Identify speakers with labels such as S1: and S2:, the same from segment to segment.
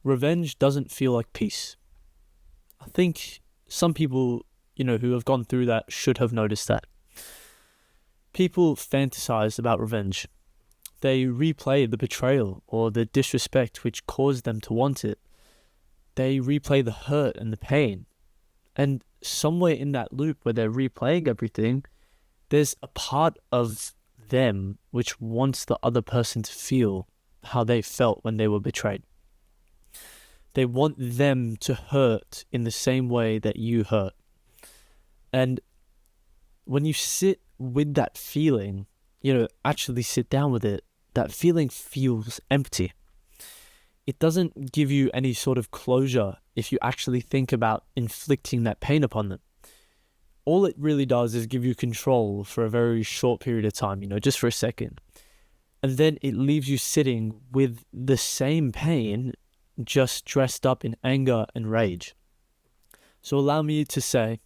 S1: revenge doesn't feel like peace. I think some people, who have gone through that should have noticed that. People fantasize about revenge. They replay the betrayal or the disrespect which caused them to want it. They replay the hurt and the pain. And somewhere in that loop where they're replaying everything, there's a part of them which wants the other person to feel how they felt when they were betrayed. They want them to hurt in the same way that you hurt. And when you sit with that feeling, actually sit down with it, that feeling feels empty. It doesn't give you any sort of closure if you actually think about inflicting that pain upon them. All it really does is give you control for a very short period of time, just for a second. And then it leaves you sitting with the same pain, just dressed up in anger and rage. So allow me to say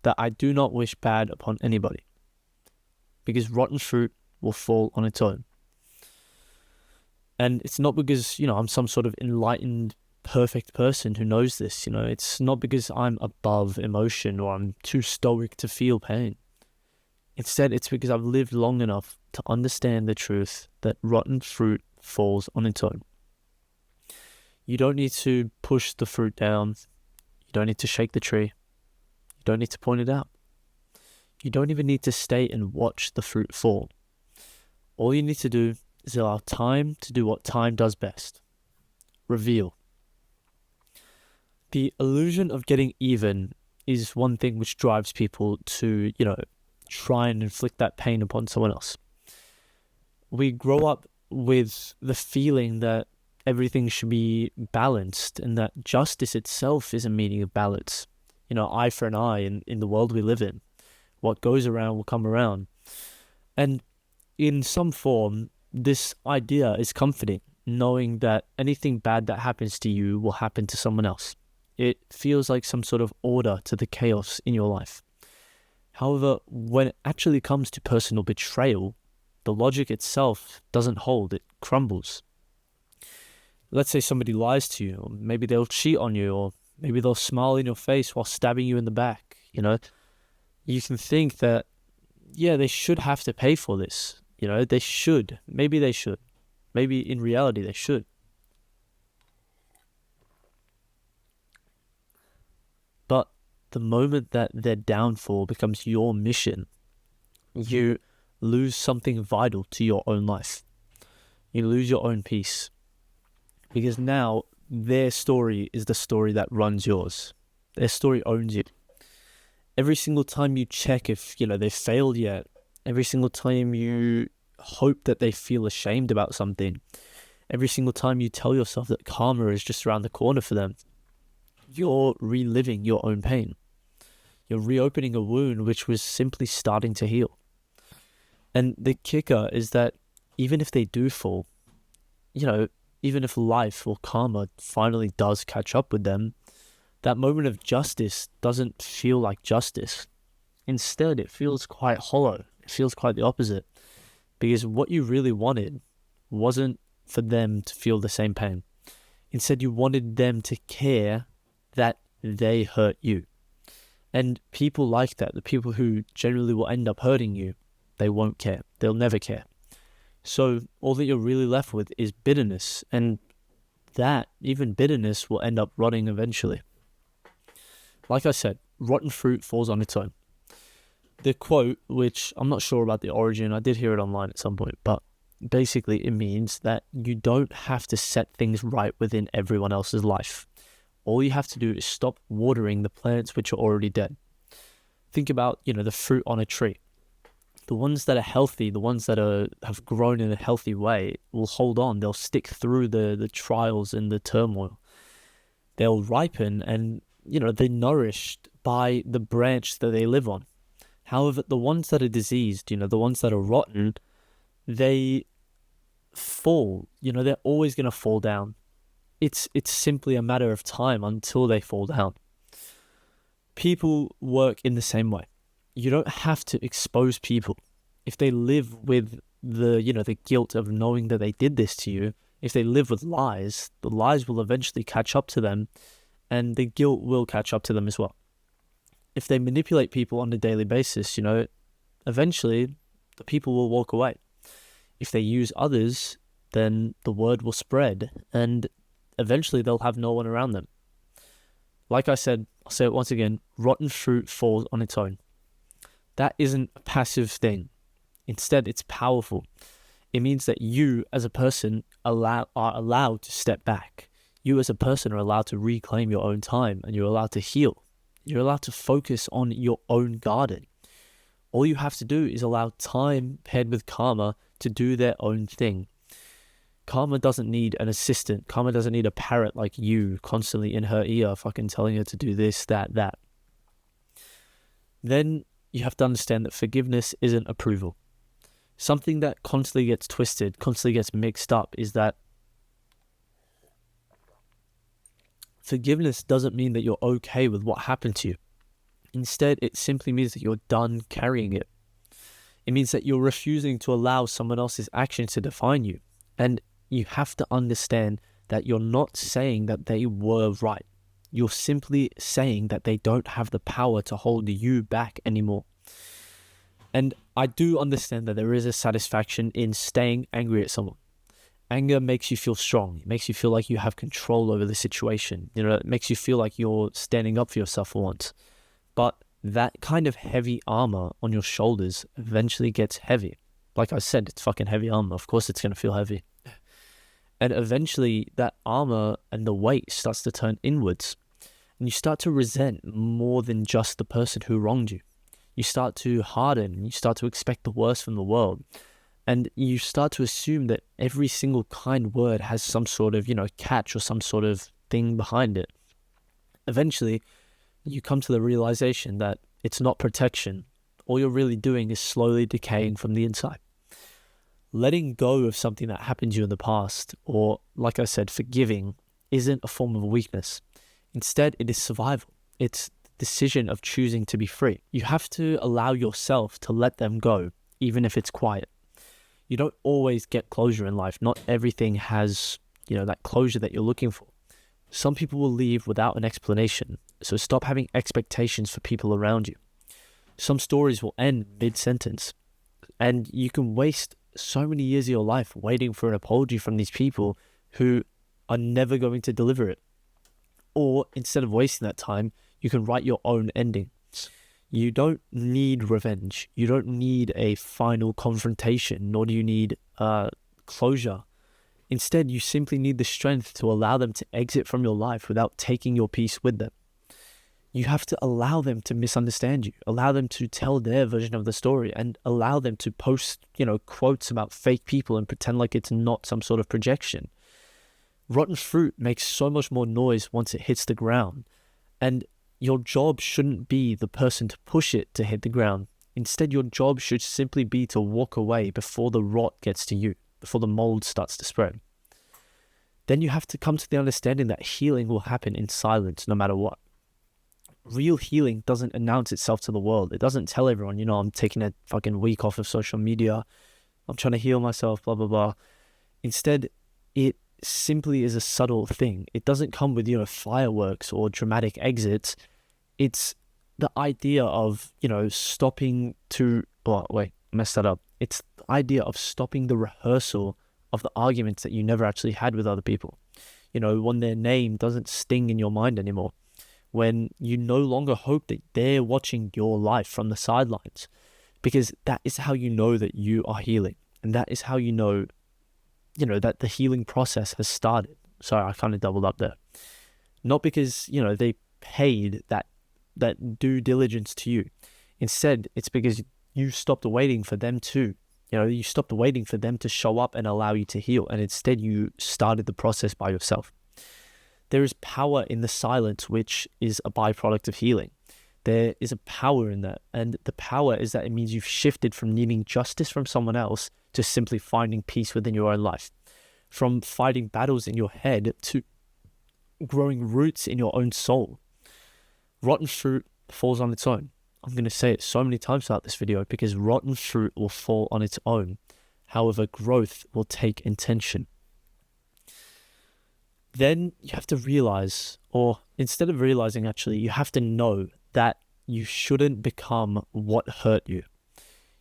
S1: that I do not wish bad upon anybody, because rotten fruit will fall on its own. And it's not because, I'm some sort of enlightened, perfect person who knows this, It's not because I'm above emotion or I'm too stoic to feel pain. Instead, it's because I've lived long enough to understand the truth that rotten fruit falls on its own. You don't need to push the fruit down. You don't need to shake the tree. You don't need to point it out. You don't even need to stay and watch the fruit fall. All you need to do is allow time to do what time does best. Reveal. The illusion of getting even is one thing which drives people to, try and inflict that pain upon someone else. We grow up with the feeling that everything should be balanced and that justice itself is a meaning of balance. Eye for an eye in the world we live in. What goes around will come around. And in some form, this idea is comforting, knowing that anything bad that happens to you will happen to someone else. It feels like some sort of order to the chaos in your life. However, when it actually comes to personal betrayal, the logic itself doesn't hold, it crumbles. Let's say somebody lies to you, or maybe they'll cheat on you, or maybe they'll smile in your face while stabbing you in the back, You can think that, they should have to pay for this. They should. Maybe they should. Maybe in reality they should. But the moment that their downfall becomes your mission, you lose something vital to your own life. You lose your own peace. Because now their story is the story that runs yours. Their story owns you. Every single time you check if, they failed yet, every single time you hope that they feel ashamed about something, every single time you tell yourself that karma is just around the corner for them, you're reliving your own pain. You're reopening a wound which was simply starting to heal. And the kicker is that even if they do fall, even if life or karma finally does catch up with them, that moment of justice doesn't feel like justice. Instead, it feels quite hollow. It feels quite the opposite. Because what you really wanted wasn't for them to feel the same pain. Instead, you wanted them to care that they hurt you. And people like that, the people who generally will end up hurting you, they won't care. They'll never care. So all that you're really left with is bitterness. And that, even bitterness, will end up rotting eventually. Like I said, rotten fruit falls on its own. The quote, which I'm not sure about the origin, I did hear it online at some point, but basically it means that you don't have to set things right within everyone else's life. All you have to do is stop watering the plants which are already dead. Think about, the fruit on a tree. The ones that are healthy, the ones that have grown in a healthy way will hold on. They'll stick through the trials and the turmoil. They'll ripen and, they're nourished by the branch that they live on. However, the ones that are diseased, the ones that are rotten, they fall. They're always going to fall down. It's simply a matter of time until they fall down. People work in the same way. You don't have to expose people. If they live with the guilt of knowing that they did this to you, If they live with lies, the lies will eventually catch up to them, and the guilt will catch up to them as well. If they manipulate people on a daily basis, eventually the people will walk away. If they use others, then the word will spread, and eventually they'll have no one around them. Like I said, I'll say it once again, rotten fruit falls on its own. That isn't a passive thing. Instead, it's powerful. It means that you as a person are allowed to step back. You as a person are allowed to reclaim your own time, and you're allowed to heal. You're allowed to focus on your own garden. All you have to do is allow time paired with karma to do their own thing. Karma doesn't need an assistant. Karma doesn't need a parrot like you constantly in her ear fucking telling her to do this, that. Then you have to understand that forgiveness isn't approval. Something that constantly gets twisted, constantly gets mixed up is that forgiveness doesn't mean that you're okay with what happened to you. Instead, it simply means that you're done carrying it. It means that you're refusing to allow someone else's actions to define you. And you have to understand that you're not saying that they were right. You're simply saying that they don't have the power to hold you back anymore. And I do understand that there is a satisfaction in staying angry at someone. Anger makes you feel strong. It makes you feel like you have control over the situation. It makes you feel like you're standing up for yourself for once. But that kind of heavy armor on your shoulders eventually gets heavy. Like I said, it's fucking heavy armor. Of course it's going to feel heavy. And eventually that armor and the weight starts to turn inwards. And you start to resent more than just the person who wronged you. You start to harden. You start to expect the worst from the world. And you start to assume that every single kind word has some sort of, catch or some sort of thing behind it. Eventually, you come to the realization that it's not protection. All you're really doing is slowly decaying from the inside. Letting go of something that happened to you in the past, or like I said, forgiving, isn't a form of weakness. Instead, it is survival. It's the decision of choosing to be free. You have to allow yourself to let them go, even if it's quiet. You don't always get closure in life. Not everything has, that closure that you're looking for. Some people will leave without an explanation, so stop having expectations for people around you. Some stories will end mid-sentence, and you can waste so many years of your life waiting for an apology from these people who are never going to deliver it. Or instead of wasting that time, you can write your own ending. You don't need revenge. You don't need a final confrontation, nor do you need closure. Instead, you simply need the strength to allow them to exit from your life without taking your peace with them. You have to allow them to misunderstand you, allow them to tell their version of the story, and allow them to post, quotes about fake people and pretend like it's not some sort of projection. Rotten fruit makes so much more noise once it hits the ground, and your job shouldn't be the person to push it to hit the ground. Instead, your job should simply be to walk away before the rot gets to you, before the mold starts to spread. Then you have to come to the understanding that healing will happen in silence no matter what. Real healing doesn't announce itself to the world. It doesn't tell everyone, I'm taking a fucking week off of social media. I'm trying to heal myself, blah, blah, blah. Instead, it simply is a subtle thing. It doesn't come with, fireworks or dramatic exits. It's the idea of, stopping to... Oh, wait, I messed that up. It's the idea of stopping the rehearsal of the arguments that you never actually had with other people. When their name doesn't sting in your mind anymore. When you no longer hope that they're watching your life from the sidelines. Because that is how you know that you are healing. And that is how you know, that the healing process has started. Sorry, I kind of doubled up there. Not because, they paid that due diligence to you. Instead, it's because you stopped waiting for them to. You stopped waiting for them to show up and allow you to heal. And instead, you started the process by yourself. There is power in the silence, which is a byproduct of healing. There is a power in that. And the power is that it means you've shifted from needing justice from someone else to simply finding peace within your own life. From fighting battles in your head to growing roots in your own soul. Rotten fruit falls on its own. I'm going to say it so many times throughout this video because rotten fruit will fall on its own. However, growth will take intention. then you have to realize, or instead of realizing, actually, you have to know that you shouldn't become what hurt you.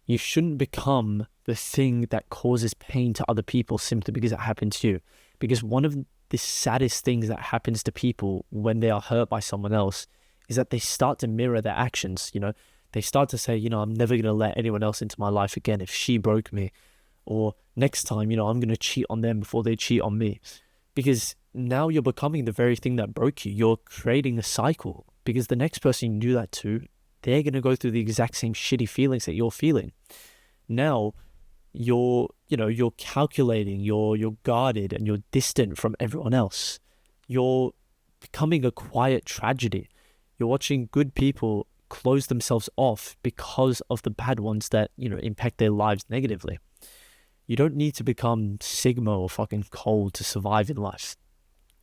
S1: You shouldn't become the thing that causes pain to other people simply because it happened to you. Because one of the saddest things that happens to people when they are hurt by someone else is that they start to mirror their actions. They start to say, I'm never going to let anyone else into my life again if she broke me. Or next time, I'm going to cheat on them before they cheat on me. Because now you're becoming the very thing that broke you. You're creating a cycle. Because the next person you do that to, they're going to go through the exact same shitty feelings that you're feeling. Now, you're calculating, you're guarded, and you're distant from everyone else. You're becoming a quiet tragedy. You're watching good people close themselves off because of the bad ones that, impact their lives negatively. You don't need to become Sigma or fucking cold to survive in life.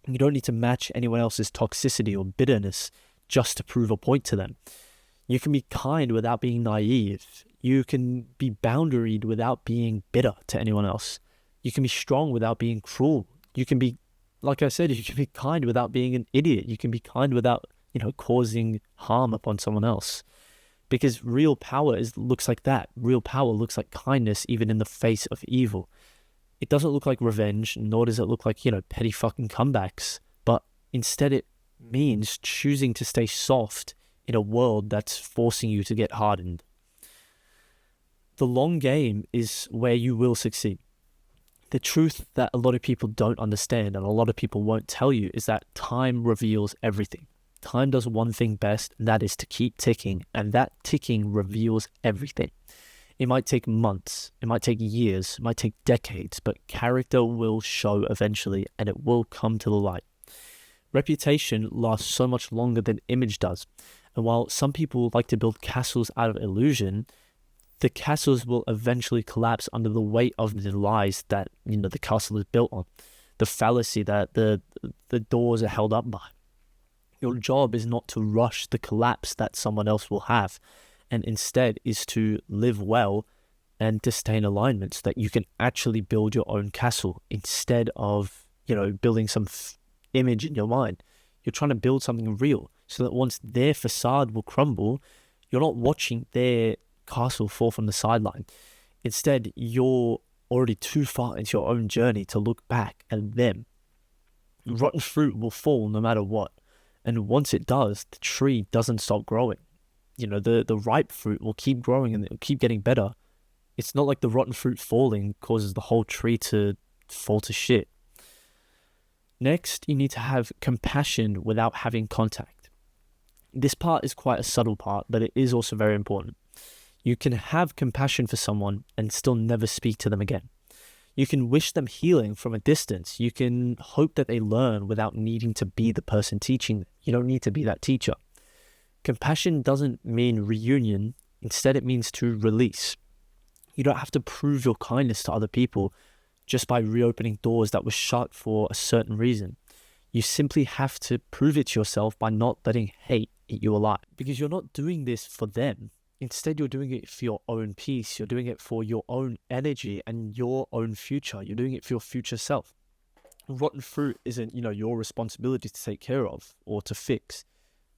S1: You don't need to match anyone else's toxicity or bitterness just to prove a point to them. You can be kind without being naive. You can be boundaried without being bitter to anyone else. You can be strong without being cruel. You can be, like I said, you can be kind without being an idiot. You can be kind without, causing harm upon someone else. Because real power looks like that. Real power looks like kindness even in the face of evil. It doesn't look like revenge, nor does it look like, petty fucking comebacks. But instead it means choosing to stay soft in a world that's forcing you to get hardened. The long game is where you will succeed. The truth that a lot of people don't understand and a lot of people won't tell you is that time reveals everything. Time does one thing best, and that is to keep ticking, and that ticking reveals everything. It might take months, it might take years, it might take decades, but character will show eventually, and it will come to the light. Reputation lasts so much longer than image does, and while some people like to build castles out of illusion, the castles will eventually collapse under the weight of the lies that, the castle is built on, the fallacy that the doors are held up by. Your job is not to rush the collapse that someone else will have, and instead is to live well and to stay in alignment so that you can actually build your own castle instead of, building some image in your mind. You're trying to build something real so that once their facade will crumble, you're not watching their castle fall from the sideline. Instead, you're already too far into your own journey to look back at them. Rotten fruit will fall no matter what. And once it does, the tree doesn't stop growing. The ripe fruit will keep growing and it'll keep getting better. It's not like the rotten fruit falling causes the whole tree to fall to shit. Next, you need to have compassion without having contact. This part is quite a subtle part, but it is also very important. You can have compassion for someone and still never speak to them again. You can wish them healing from a distance. You can hope that they learn without needing to be the person teaching them. You don't need to be that teacher. Compassion doesn't mean reunion. Instead, it means to release. You don't have to prove your kindness to other people just by reopening doors that were shut for a certain reason. You simply have to prove it to yourself by not letting hate eat you alive. Because you're not doing this for them. Instead, you're doing it for your own peace. You're doing it for your own energy and your own future. You're doing it for your future self. Rotten fruit isn't, your responsibility to take care of or to fix.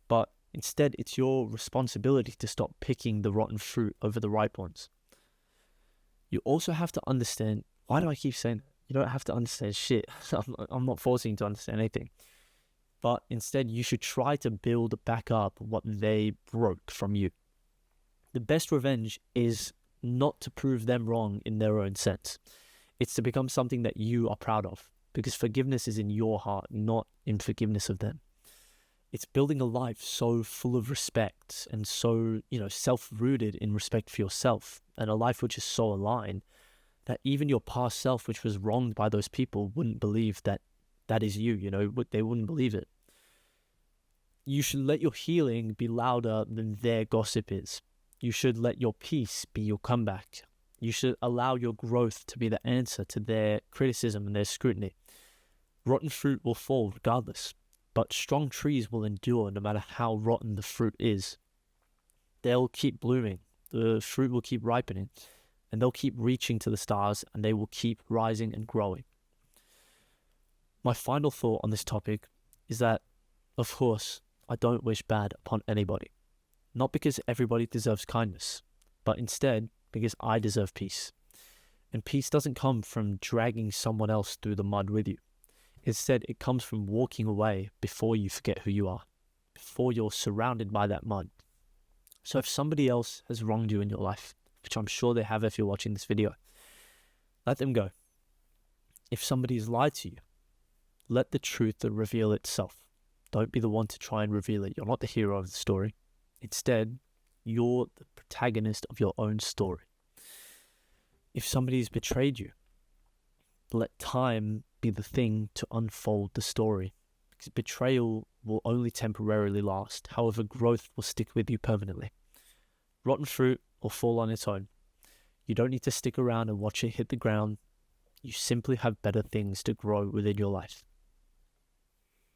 S1: But instead, it's your responsibility to stop picking the rotten fruit over the ripe ones. You also have to understand, why do I keep saying that? You don't have to understand shit. I'm not forcing you to understand anything. But instead, you should try to build back up what they broke from you. The best revenge is not to prove them wrong in their own sense. It's to become something that you are proud of, because forgiveness is in your heart, not in forgiveness of them. It's building a life so full of respect and so, self-rooted in respect for yourself, and a life which is so aligned that even your past self, which was wronged by those people, wouldn't believe that that is you, they wouldn't believe it. You should let your healing be louder than their gossip is. You should let your peace be your comeback. You should allow your growth to be the answer to their criticism and their scrutiny. Rotten fruit will fall regardless, but strong trees will endure no matter how rotten the fruit is. They'll keep blooming, the fruit will keep ripening, and they'll keep reaching to the stars, and they will keep rising and growing. My final thought on this topic is that, of course, I don't wish bad upon anybody. Not because everybody deserves kindness, but instead because I deserve peace. And peace doesn't come from dragging someone else through the mud with you. Instead, it comes from walking away before you forget who you are, before you're surrounded by that mud. So if somebody else has wronged you in your life, which I'm sure they have if you're watching this video, let them go. If somebody has lied to you, let the truth reveal itself. Don't be the one to try and reveal it. You're not the hero of the story. Instead, you're the protagonist of your own story. If somebody's betrayed you, let time be the thing to unfold the story. Because betrayal will only temporarily last. However, growth will stick with you permanently. Rotten fruit will fall on its own. You don't need to stick around and watch it hit the ground. You simply have better things to grow within your life.